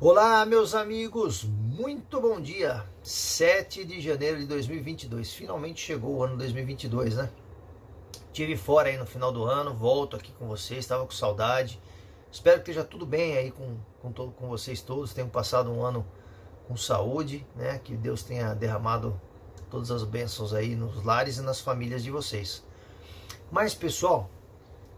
Olá, meus amigos, muito bom dia. 7 de janeiro de 2022, finalmente chegou o ano 2022, né? Tive fora aí no final do ano, volto aqui com vocês, estava com saudade. Espero que esteja tudo bem aí com vocês todos, tenham passado um ano com saúde, né? Que Deus tenha derramado todas as bênçãos aí nos lares e nas famílias de vocês. Mas, pessoal,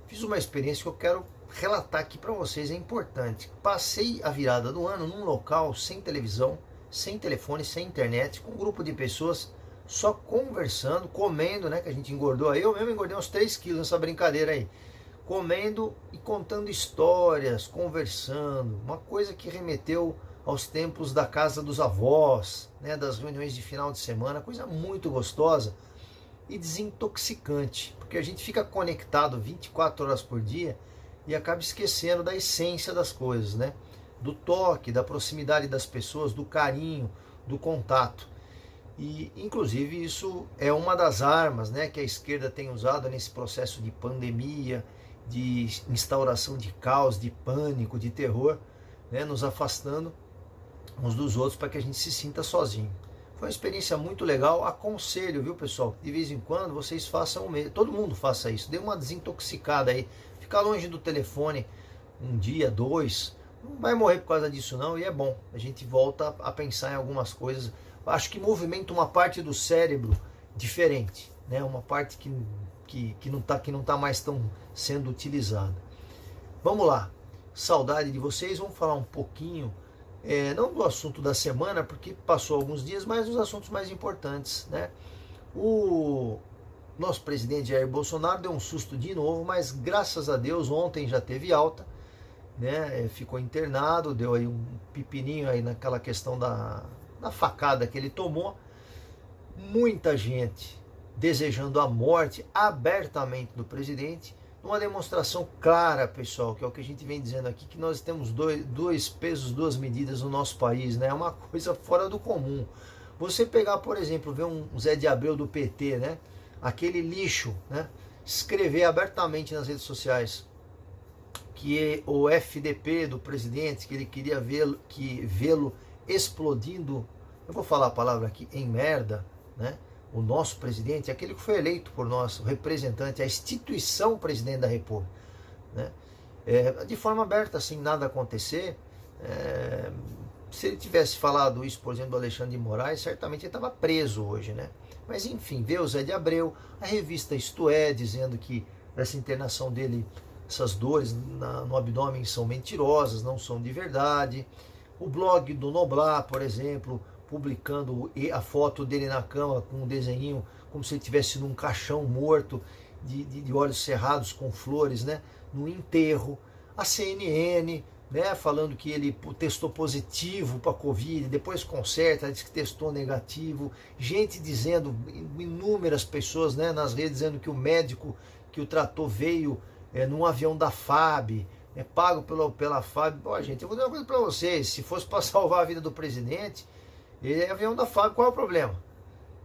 fiz uma experiência que eu quero relatar aqui para vocês, é importante. Passei a virada do ano num local sem televisão, sem telefone, sem internet, com um grupo de pessoas só conversando, comendo, né, que a gente engordou. Eu mesmo engordei uns 3 quilos nessa brincadeira aí. Comendo e contando histórias, conversando, uma coisa que remeteu aos tempos da casa dos avós, né, das reuniões de final de semana, coisa muito gostosa e desintoxicante, porque a gente fica conectado 24 horas por dia e acaba esquecendo da essência das coisas, né? Do toque, da proximidade das pessoas, do carinho, do contato. E, inclusive, isso é uma das armas, né, que a esquerda tem usado nesse processo de pandemia, de instauração de caos, de pânico, de terror, né, nos afastando uns dos outros para que a gente se sinta sozinho. Foi uma experiência muito legal, aconselho, viu, pessoal? De vez em quando vocês façam o mesmo, todo mundo faça isso, dê uma desintoxicada aí, ficar longe do telefone um dia, dois, não vai morrer por causa disso não, e é bom, a gente volta a pensar em algumas coisas, acho que movimenta uma parte do cérebro diferente, né? Uma parte que não tá mais tão sendo utilizada. Vamos lá, saudade de vocês, vamos falar um pouquinho, não do assunto da semana, porque passou alguns dias, mas dos assuntos mais importantes, né? O nosso presidente Jair Bolsonaro deu um susto de novo, mas graças a Deus ontem já teve alta, né? Ficou internado, deu aí um pepininho aí naquela questão da facada que ele tomou. Muita gente desejando a morte abertamente do presidente, numa demonstração clara, pessoal, que é o que a gente vem dizendo aqui, que nós temos dois pesos, duas medidas no nosso país, né? É uma coisa fora do comum. Você pegar, por exemplo, ver um Zé de Abreu do PT, né? Aquele lixo, né? Escrever abertamente nas redes sociais que o FDP do presidente, que ele queria vê-lo explodindo, eu vou falar a palavra aqui, em merda, né? O nosso presidente, aquele que foi eleito por nós, o representante, a instituição presidente da República, né? De forma aberta, sem nada acontecer. Se ele tivesse falado isso, por exemplo, do Alexandre de Moraes, certamente ele estava preso hoje, né? Mas enfim, veio o Zé de Abreu, a revista Isto É, dizendo que essa internação dele, essas dores no abdômen são mentirosas, não são de verdade. O blog do Noblar, por exemplo, publicando a foto dele na cama com um desenho como se ele estivesse num caixão morto, de olhos cerrados com flores, né, no enterro. A CNN, né, falando que ele testou positivo para Covid, depois conserta, diz que testou negativo. Gente dizendo, inúmeras pessoas, né, nas redes, dizendo que o médico que o tratou veio num avião da FAB, pago pela FAB. Bom, gente, eu vou dizer uma coisa para vocês, se fosse para salvar a vida do presidente, ele é avião da FAB, qual é o problema?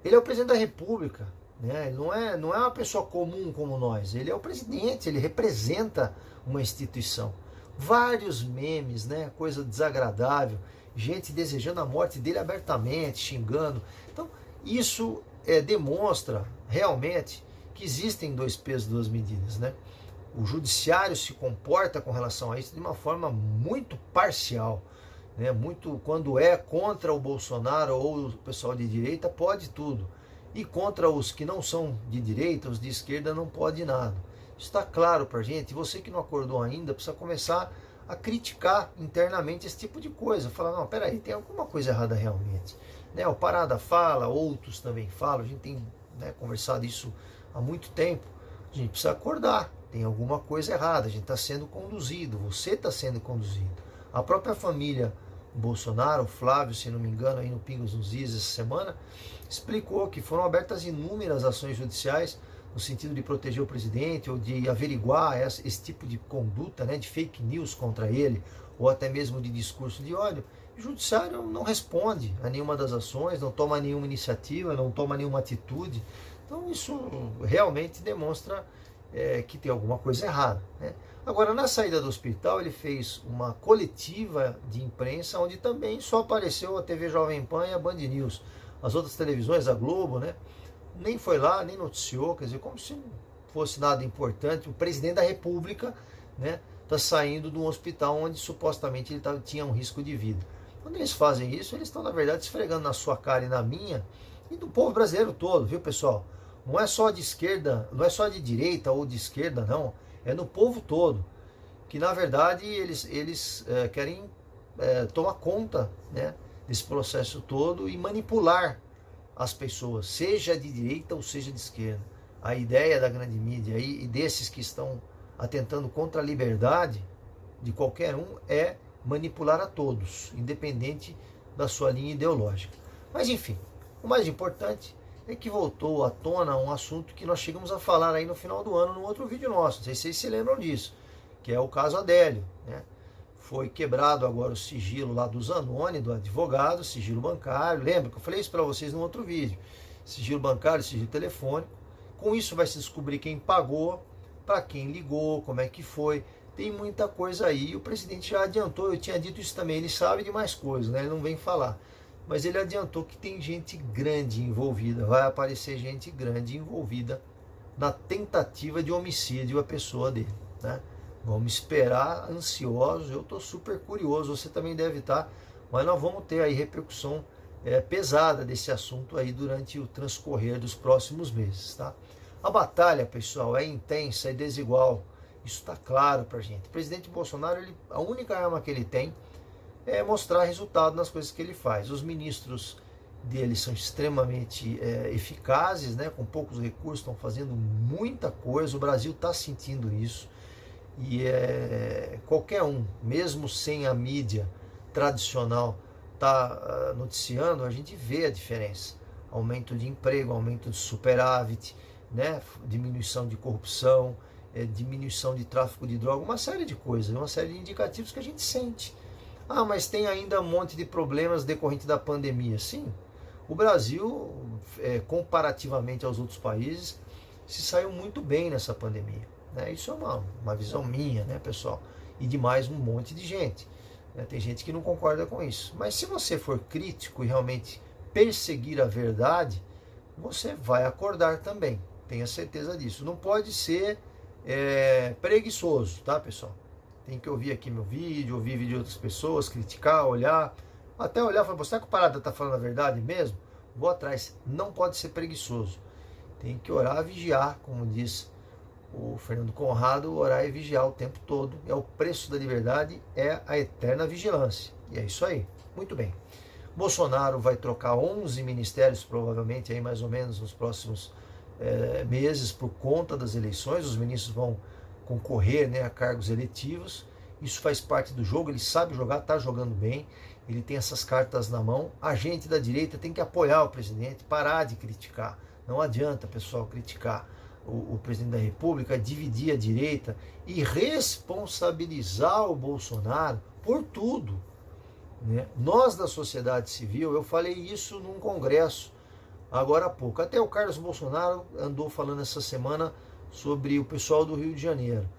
Ele é o presidente da República, né? Ele não é uma pessoa comum como nós, ele é o presidente, ele representa uma instituição. Vários memes, né? Coisa desagradável, gente desejando a morte dele abertamente, xingando. Então, isso demonstra realmente que existem dois pesos, duas medidas, né? O judiciário se comporta com relação a isso de uma forma muito parcial, né? Muito, quando é contra o Bolsonaro ou o pessoal de direita, pode tudo. E contra os que não são de direita, os de esquerda, não pode nada. Isso está claro para a gente. Você que não acordou ainda, precisa começar a criticar internamente esse tipo de coisa. Falar, não, peraí, tem alguma coisa errada realmente. Né? O Parada fala, outros também falam, a gente tem, né, conversado isso há muito tempo. A gente precisa acordar, tem alguma coisa errada, a gente está sendo conduzido, você está sendo conduzido. A própria família Bolsonaro, o Flávio, se não me engano, aí no Pingos nos Is essa semana, explicou que foram abertas inúmeras ações judiciais no sentido de proteger o presidente ou de averiguar esse tipo de conduta, né, de fake news contra ele, ou até mesmo de discurso de ódio. O judiciário não responde a nenhuma das ações, não toma nenhuma iniciativa, não toma nenhuma atitude. Então isso realmente demonstra que tem alguma coisa errada, né? Agora, na saída do hospital, ele fez uma coletiva de imprensa, onde também só apareceu a TV Jovem Pan e a Band News. As outras televisões, a Globo, né, nem foi lá, nem noticiou, quer dizer, como se não fosse nada importante. O presidente da República, né, está saindo de um hospital onde supostamente ele tinha um risco de vida. Quando eles fazem isso, eles estão, na verdade, esfregando na sua cara e na minha, e do povo brasileiro todo, viu, pessoal? Não é só de esquerda, não é só de direita ou de esquerda, não. É no povo todo, que na verdade eles querem tomar conta, né, desse processo todo e manipular as pessoas, seja de direita ou seja de esquerda. A ideia da grande mídia e desses que estão atentando contra a liberdade de qualquer um é manipular a todos, independente da sua linha ideológica. Mas enfim, o mais importante é que voltou à tona um assunto que nós chegamos a falar aí no final do ano, num outro vídeo nosso, não sei se vocês se lembram disso, que é o caso Adélio, né? Foi quebrado agora o sigilo lá do Zanoni, do advogado, sigilo bancário, lembra que eu falei isso para vocês no outro vídeo, sigilo bancário, sigilo telefônico. Com isso vai se descobrir quem pagou, para quem ligou, como é que foi, tem muita coisa aí, o presidente já adiantou, eu tinha dito isso também, ele sabe de mais coisas, né? Ele não vem falar. Mas ele adiantou que tem gente grande envolvida, vai aparecer gente grande envolvida na tentativa de homicídio à pessoa dele, né? Vamos esperar, ansiosos, eu estou super curioso, você também deve estar, mas nós vamos ter aí repercussão pesada desse assunto aí durante o transcorrer dos próximos meses, tá? A batalha, pessoal, é intensa, é desigual, isso está claro para a gente. O presidente Bolsonaro, a única arma que ele tem é mostrar resultado nas coisas que ele faz. Os ministros dele são extremamente eficazes, né? Com poucos recursos, estão fazendo muita coisa. O Brasil está sentindo isso. E qualquer um, mesmo sem a mídia tradicional, está noticiando, a gente vê a diferença. Aumento de emprego, aumento de superávit, né? Diminuição de corrupção, diminuição de tráfico de droga, uma série de coisas, uma série de indicativos que a gente sente. Ah, mas tem ainda um monte de problemas decorrentes da pandemia. Sim, o Brasil, comparativamente aos outros países, se saiu muito bem nessa pandemia, né? Isso é uma visão minha, né, pessoal? E de mais um monte de gente, né? Tem gente que não concorda com isso. Mas se você for crítico e realmente perseguir a verdade, você vai acordar também. Tenha certeza disso. Não pode ser preguiçoso, tá, pessoal? Tem que ouvir aqui meu vídeo, ouvir vídeo de outras pessoas, criticar, olhar, até olhar e falar, será que o Parada está falando a verdade mesmo? Vou atrás. Não pode ser preguiçoso. Tem que orar, vigiar, como diz o Fernando Conrado, orar e vigiar o tempo todo. É o preço da liberdade, é a eterna vigilância. E é isso aí. Muito bem. Bolsonaro vai trocar 11 ministérios, provavelmente, aí mais ou menos nos próximos meses, por conta das eleições. Os ministros vão concorrer, né, a cargos eletivos. Isso faz parte do jogo, ele sabe jogar, está jogando bem, ele tem essas cartas na mão. A gente da direita tem que apoiar o presidente, parar de criticar. Não adianta, pessoal, criticar o presidente da República, dividir a direita e responsabilizar o Bolsonaro por tudo, né? Nós da sociedade civil, eu falei isso num congresso agora há pouco, até o Carlos Bolsonaro andou falando essa semana sobre o pessoal do Rio de Janeiro.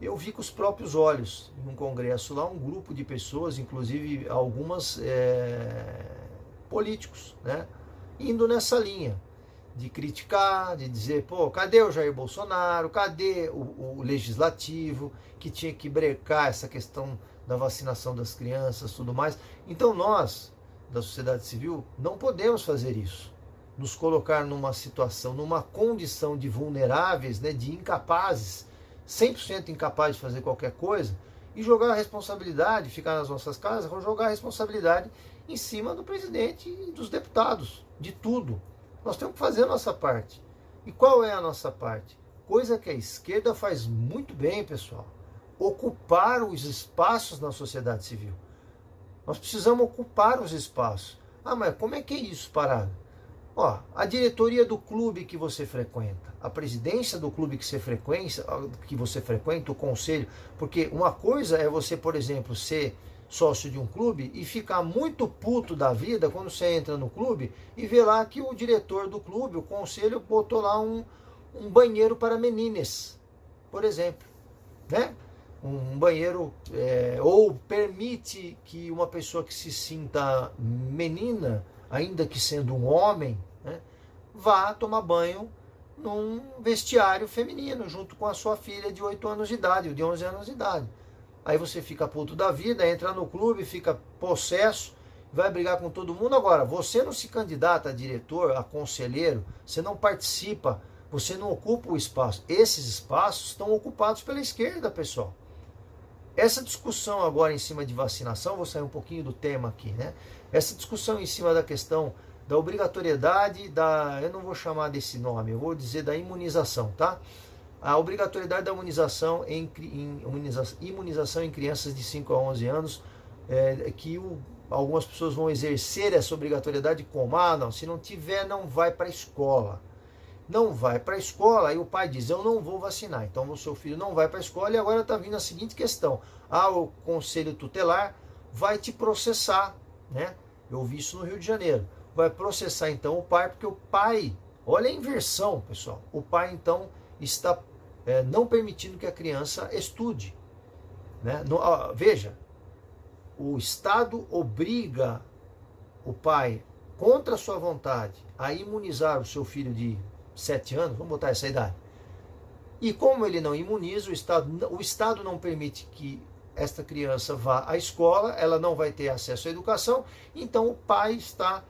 Eu vi com os próprios olhos, em um congresso lá, um grupo de pessoas, inclusive algumas políticos, né, indo nessa linha de criticar, de dizer, pô, cadê o Jair Bolsonaro, cadê o legislativo, que tinha que brecar essa questão da vacinação das crianças, tudo mais. Então nós, da sociedade civil, não podemos fazer isso. Nos colocar numa situação, numa condição de vulneráveis, né, de incapazes, 100% incapazes de fazer qualquer coisa, e jogar a responsabilidade, ficar nas nossas casas, ou jogar a responsabilidade em cima do presidente e dos deputados, de tudo. Nós temos que fazer a nossa parte. E qual é a nossa parte? Coisa que a esquerda faz muito bem, pessoal. Ocupar os espaços na sociedade civil. Nós precisamos ocupar os espaços. Ah, mas como é que é isso, Parada? Ó, a diretoria do clube que você frequenta, a presidência do clube que você frequenta, o conselho, porque uma coisa é você, por exemplo, ser sócio de um clube e ficar muito puto da vida quando você entra no clube e vê lá que o diretor do clube, o conselho, botou lá um banheiro para meninas, por exemplo, né? um banheiro, ou permite que uma pessoa que se sinta menina, ainda que sendo um homem, né, vá tomar banho num vestiário feminino, junto com a sua filha de 8 anos de idade, ou de 11 anos de idade. Aí você fica puto da vida, entra no clube, fica possesso, vai brigar com todo mundo. Agora, você não se candidata a diretor, a conselheiro, você não participa, você não ocupa o espaço. Esses espaços estão ocupados pela esquerda, pessoal. Essa discussão agora em cima de vacinação, vou sair um pouquinho do tema aqui, né? Essa discussão em cima da questão da obrigatoriedade eu não vou chamar desse nome, eu vou dizer da imunização, tá? A obrigatoriedade da imunização em crianças de 5 a 11 anos, algumas pessoas vão exercer essa obrigatoriedade como, não, se não tiver, não vai para a escola. Não vai para a escola, aí o pai diz, eu não vou vacinar. Então o seu filho não vai para a escola e agora está vindo a seguinte questão. O conselho tutelar vai te processar, né? Eu vi isso no Rio de Janeiro. Vai processar então o pai, porque o pai, olha a inversão, pessoal. O pai então está não permitindo que a criança estude, né? Veja, o Estado obriga o pai, contra a sua vontade, a imunizar o seu filho de 7 anos, vamos botar essa idade. E como ele não imuniza, o Estado não permite que esta criança vá à escola, ela não vai ter acesso à educação, então o pai está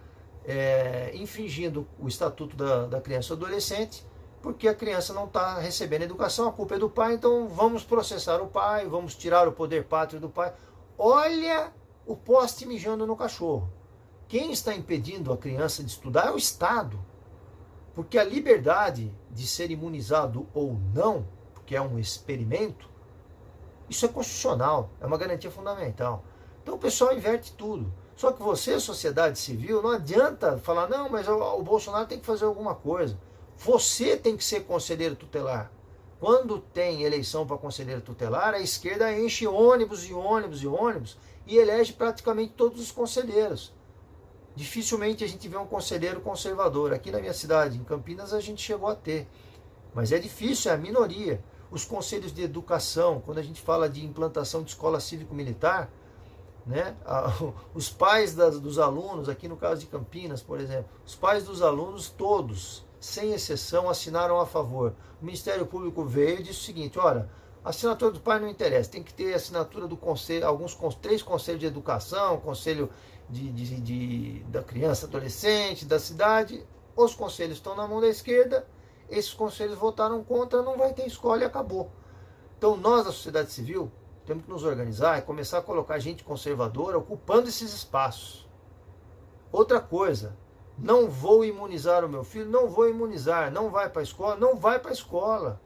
infringindo o Estatuto da Criança e Adolescente, porque a criança não está recebendo educação, a culpa é do pai, então vamos processar o pai, vamos tirar o poder pátrio do pai. Olha o poste mijando no cachorro. Quem está impedindo a criança de estudar é o Estado. Porque a liberdade de ser imunizado ou não, porque é um experimento, isso é constitucional, é uma garantia fundamental. Então o pessoal inverte tudo. Só que você, sociedade civil, não adianta falar, não, mas o Bolsonaro tem que fazer alguma coisa. Você tem que ser conselheiro tutelar. Quando tem eleição para conselheiro tutelar, a esquerda enche ônibus e ônibus e ônibus e elege praticamente todos os conselheiros. Dificilmente a gente vê um conselheiro conservador. Aqui na minha cidade, em Campinas, a gente chegou a ter. Mas é difícil, é a minoria. Os conselhos de educação, quando a gente fala de implantação de escola cívico-militar, né, os pais dos alunos, aqui no caso de Campinas, por exemplo, os pais dos alunos todos, sem exceção, assinaram a favor. O Ministério Público veio e disse o seguinte, olha, a assinatura do pai não interessa, tem que ter a assinatura do conselho, 3 conselhos de educação, conselho da criança, adolescente, da cidade. Os conselhos estão na mão da esquerda, esses conselhos votaram contra, não vai ter escola e acabou. Então nós, da sociedade civil, temos que nos organizar e começar a colocar gente conservadora ocupando esses espaços. Outra coisa, não vou imunizar o meu filho, não vou imunizar, não vai para a escola, não vai para a escola.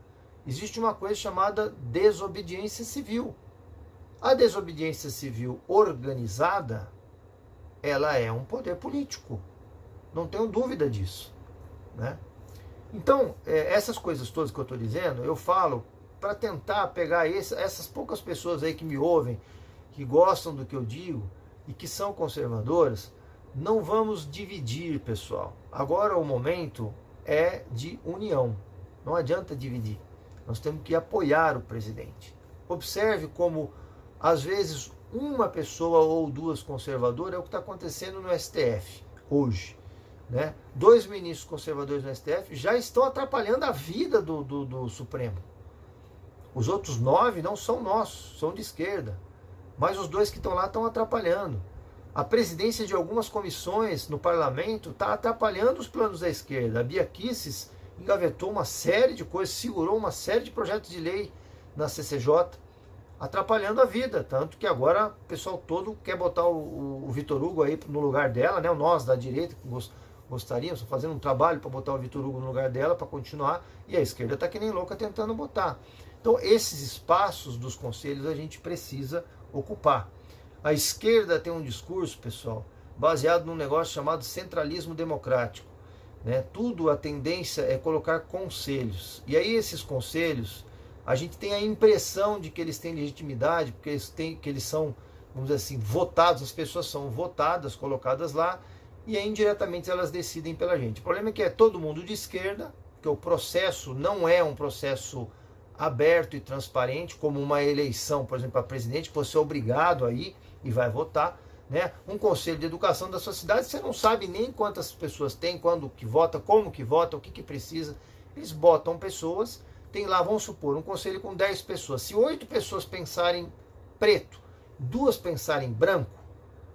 Existe uma coisa chamada desobediência civil. A desobediência civil organizada, ela é um poder político. Não tenho dúvida disso, né? Então, essas coisas todas que eu estou dizendo, eu falo para tentar pegar essas poucas pessoas aí que me ouvem, que gostam do que eu digo e que são conservadoras. Não vamos dividir, pessoal. Agora o momento é de união. Não adianta dividir. Nós temos que apoiar o presidente. Observe como, às vezes, uma pessoa ou 2 conservadoras é o que está acontecendo no STF hoje, né? 2 ministros conservadores no STF já estão atrapalhando a vida do Supremo. Os outros 9 não são nossos, são de esquerda. Mas os 2 que estão lá estão atrapalhando. A presidência de algumas comissões no parlamento está atrapalhando os planos da esquerda. A Bia Kicis engavetou uma série de coisas, segurou uma série de projetos de lei na CCJ, atrapalhando a vida. Tanto que agora o pessoal todo quer botar o Vitor Hugo aí no lugar dela, né? Nós da direita gostaríamos, fazendo um trabalho para botar o Vitor Hugo no lugar dela, para continuar, e a esquerda está que nem louca tentando botar. Então esses espaços dos conselhos a gente precisa ocupar. A esquerda tem um discurso, pessoal, baseado num negócio chamado centralismo democrático, né? Tudo, a tendência é colocar conselhos. E aí esses conselhos, a gente tem a impressão de que eles têm legitimidade, porque eles são, vamos dizer assim, votados, as pessoas são votadas, colocadas lá, e aí indiretamente elas decidem pela gente. O problema é que é todo mundo de esquerda, que o processo não é um processo aberto e transparente, como uma eleição, por exemplo, para presidente, que você é obrigado a ir e vai votar, né? Um conselho de educação da sua cidade, você não sabe nem quantas pessoas tem, quando que vota, como que vota, o que que precisa. Eles botam pessoas, tem lá, vamos supor, um conselho com 10 pessoas. Se 8 pessoas pensarem preto, 2 pensarem branco,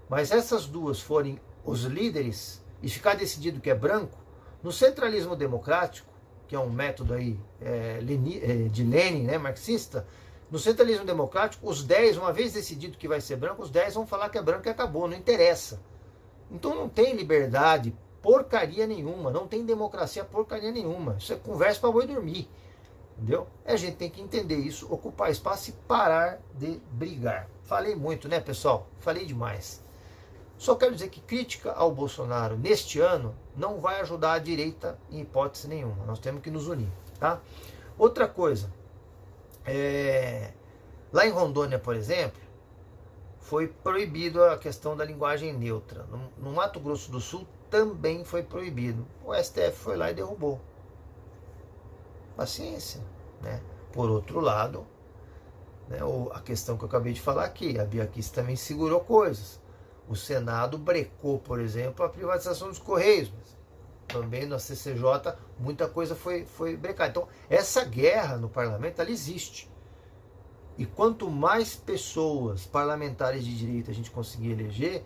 mas essas 2 forem os líderes e ficar decidido que é branco, no centralismo democrático, que é um método aí de Lenin, né, marxista, no centralismo democrático, os 10, uma vez decidido que vai ser branco, os 10 vão falar que é branco e acabou, não interessa. Então não tem liberdade porcaria nenhuma, não tem democracia porcaria nenhuma. Isso é conversa para boi dormir, entendeu? A gente tem que entender isso, ocupar espaço e parar de brigar. Falei muito, né, pessoal? Falei demais. Só quero dizer que crítica ao Bolsonaro neste ano não vai ajudar a direita em hipótese nenhuma. Nós temos que nos unir, tá? Outra coisa, lá em Rondônia, por exemplo, foi proibido a questão da linguagem neutra. No Mato Grosso do Sul também foi proibido. O STF foi lá e derrubou. Paciência, né? Por outro lado, né, a questão que eu acabei de falar aqui, a Bia Kicis também segurou coisas. O Senado brecou, por exemplo, a privatização dos Correios. Também na CCJ muita coisa foi brecada. Então, essa guerra no parlamento, ela existe. E quanto mais pessoas parlamentares de direita a gente conseguir eleger,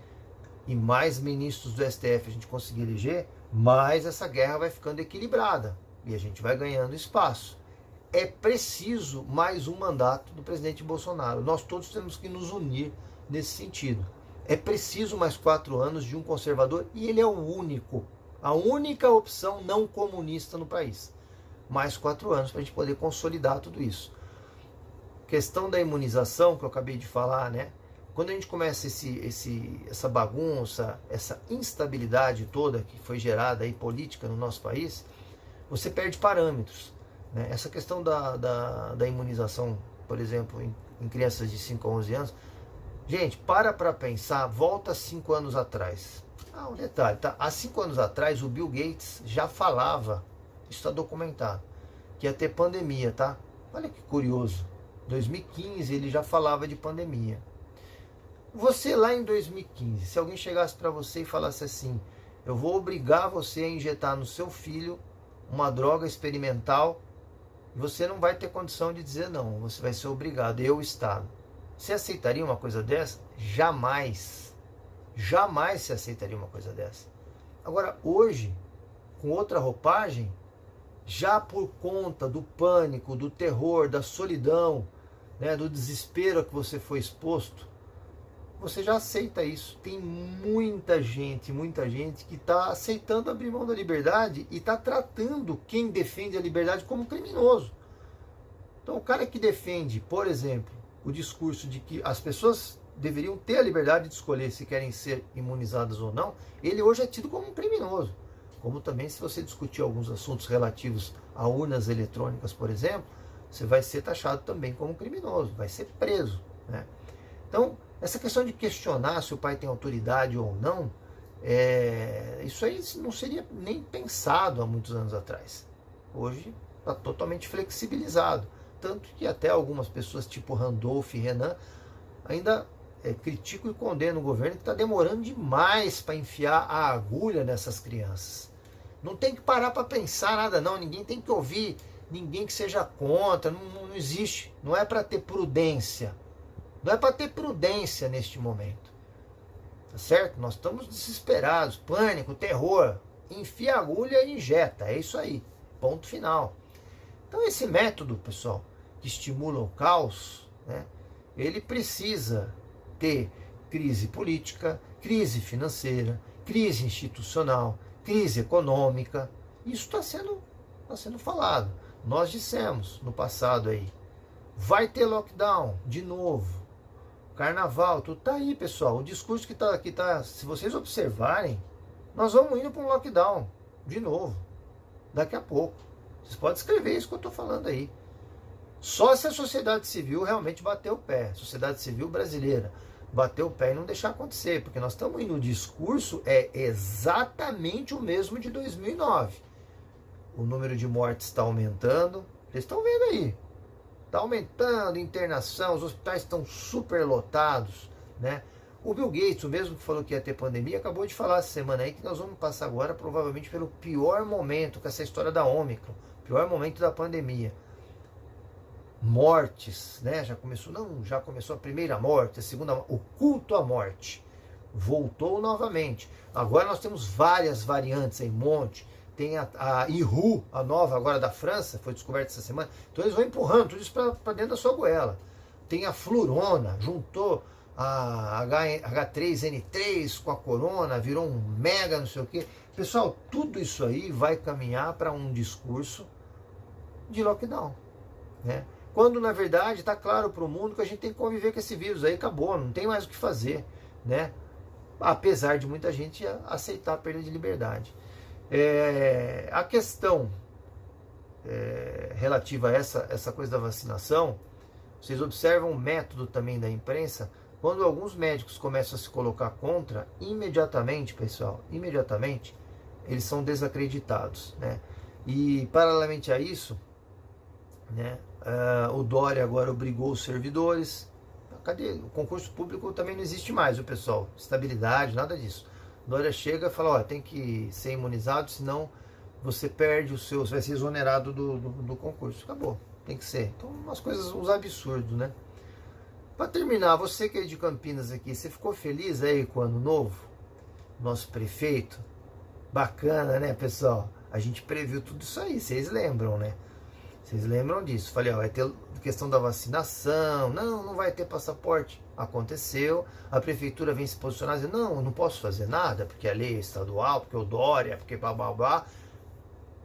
e mais ministros do STF a gente conseguir eleger, mais essa guerra vai ficando equilibrada. E a gente vai ganhando espaço. É preciso mais um mandato do presidente Bolsonaro. Nós todos temos que nos unir nesse sentido. É preciso mais 4 anos de um conservador, e ele é o único, a única opção não comunista no país. Mais 4 anos para a gente poder consolidar tudo isso. Questão da imunização, que eu acabei de falar, né? Quando a gente começa essa bagunça, essa instabilidade toda que foi gerada aí política no nosso país, você perde parâmetros, né? Essa questão da imunização, por exemplo, em crianças de 5 a 11 anos, gente, para pensar, volta 5 anos atrás. Um detalhe, tá? Há 5 anos atrás, o Bill Gates já falava, isso está documentado, que ia ter pandemia, tá? Olha que curioso. 2015 ele já falava de pandemia. Você lá em 2015, se alguém chegasse para você e falasse assim, eu vou obrigar você a injetar no seu filho uma droga experimental, você não vai ter condição de dizer não, você vai ser obrigado, eu, Estado. Você aceitaria uma coisa dessa? Jamais. Jamais se aceitaria uma coisa dessa. Agora, hoje, com outra roupagem, já por conta do pânico, do terror, da solidão, né, do desespero a que você foi exposto, você já aceita isso. Tem muita gente que está aceitando abrir mão da liberdade e está tratando quem defende a liberdade como criminoso. Então, o cara que defende, por exemplo, o discurso de que as pessoas deveriam ter a liberdade de escolher se querem ser imunizadas ou não, ele hoje é tido como um criminoso. Como também, se você discutir alguns assuntos relativos a urnas eletrônicas, por exemplo, você vai ser taxado também como criminoso, vai ser preso, né? Então, essa questão de questionar se o pai tem autoridade ou não, isso aí não seria nem pensado há muitos anos atrás. Hoje está totalmente flexibilizado. Tanto que até algumas pessoas, tipo Randolph e Renan, ainda criticam e condenam o governo que está demorando demais para enfiar a agulha nessas crianças. Não tem que parar para pensar nada não, ninguém tem que ouvir, ninguém que seja contra, não existe. Não é para ter prudência. Não é para ter prudência neste momento. Tá certo? Nós estamos desesperados, pânico, terror. Enfia a agulha e injeta, é isso aí. Ponto final. Então esse método, pessoal, que estimula o caos, né, ele precisa ter crise política, crise financeira, crise institucional, crise econômica. Isso está sendo falado. Nós dissemos no passado aí, vai ter lockdown de novo, carnaval, tudo tá aí, pessoal. O discurso que tá, se vocês observarem, nós vamos indo para um lockdown de novo, daqui a pouco. Vocês podem escrever isso que eu estou falando aí. Só se a sociedade civil realmente bater o pé, a sociedade civil brasileira bater o pé e não deixar acontecer, porque nós estamos indo, o discurso é exatamente o mesmo de 2009. O número de mortes está aumentando, vocês estão vendo aí. Está aumentando a internação, os hospitais estão super lotados, né? O Bill Gates, o mesmo que falou que ia ter pandemia, acabou de falar essa semana aí que nós vamos passar agora provavelmente pelo pior momento com essa história da Ômicron, pior momento da pandemia. Mortes, né? Já começou a primeira morte, a segunda, o culto à morte voltou novamente. Agora nós temos várias variantes aí, um monte. Tem a Ihu, a nova agora da França, foi descoberta essa semana. Então eles vão empurrando tudo isso para dentro da sua goela. Tem a Flurona, juntou a H3N3 com a Corona, virou um mega não sei o quê. Pessoal, tudo isso aí vai caminhar para um discurso de lockdown, né? Quando na verdade está claro para o mundo que a gente tem que conviver com esse vírus aí, acabou, não tem mais o que fazer, né? Apesar de muita gente aceitar a perda de liberdade. A questão relativa a essa coisa da vacinação, vocês observam o método também da imprensa, quando alguns médicos começam a se colocar contra, imediatamente, pessoal, eles são desacreditados, né? E paralelamente a isso, né, o Dória agora obrigou os servidores, cadê? O concurso público também não existe mais, o pessoal, estabilidade, nada disso. Dória chega e fala, ó, tem que ser imunizado, senão você perde os seus, vai ser exonerado do concurso. Acabou, tem que ser. Então, umas coisas, uns absurdos, né? Para terminar, você que é de Campinas aqui, você ficou feliz aí com o Ano Novo? Nosso prefeito? Bacana, né, pessoal? A gente previu tudo isso aí, vocês lembram, né? Vocês lembram disso? Falei, ó, vai ter questão da vacinação, não vai ter passaporte. Aconteceu, a prefeitura vem se posicionar dizendo, não, não posso fazer nada, porque a lei é estadual, porque o Dória, porque blá blá blá.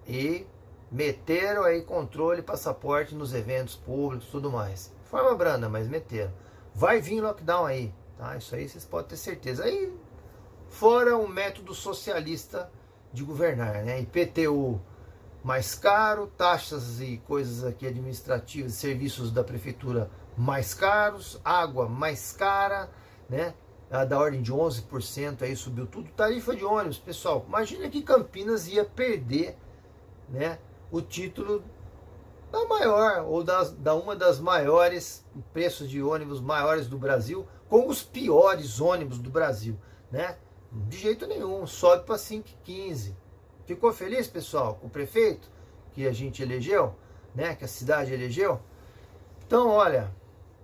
E meteram aí controle, passaporte nos eventos públicos, tudo mais. Forma branda, mas meteram. Vai vir lockdown aí, tá? Isso aí vocês podem ter certeza. Aí, fora o método socialista de governar, né? IPTU mais caro, taxas e coisas aqui administrativas, serviços da prefeitura mais caros, água mais cara, né? Da ordem de 11%, aí subiu tudo. Tarifa de ônibus, pessoal, imagina que Campinas ia perder, né, o título da maior, ou da uma das maiores preços de ônibus maiores do Brasil, com os piores ônibus do Brasil, né? De jeito nenhum, sobe para 5,15. Ficou feliz, pessoal, com o prefeito que a gente elegeu, né, que a cidade elegeu? Então, olha,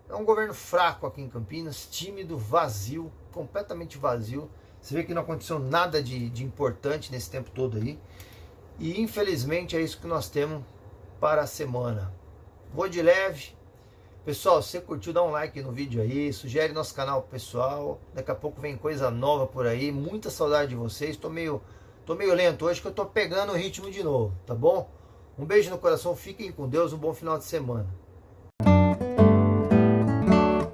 é um governo fraco aqui em Campinas, tímido, vazio, completamente vazio. Você vê que não aconteceu nada de importante nesse tempo todo aí. E infelizmente é isso que nós temos para a semana. Vou de leve. Pessoal, se você curtiu, dá um like no vídeo aí, sugere nosso canal pro pessoal. Daqui a pouco vem coisa nova por aí. Muita saudade de vocês. Tô meio lento hoje que eu tô pegando o ritmo de novo, tá bom? Um beijo no coração, fiquem com Deus, um bom final de semana.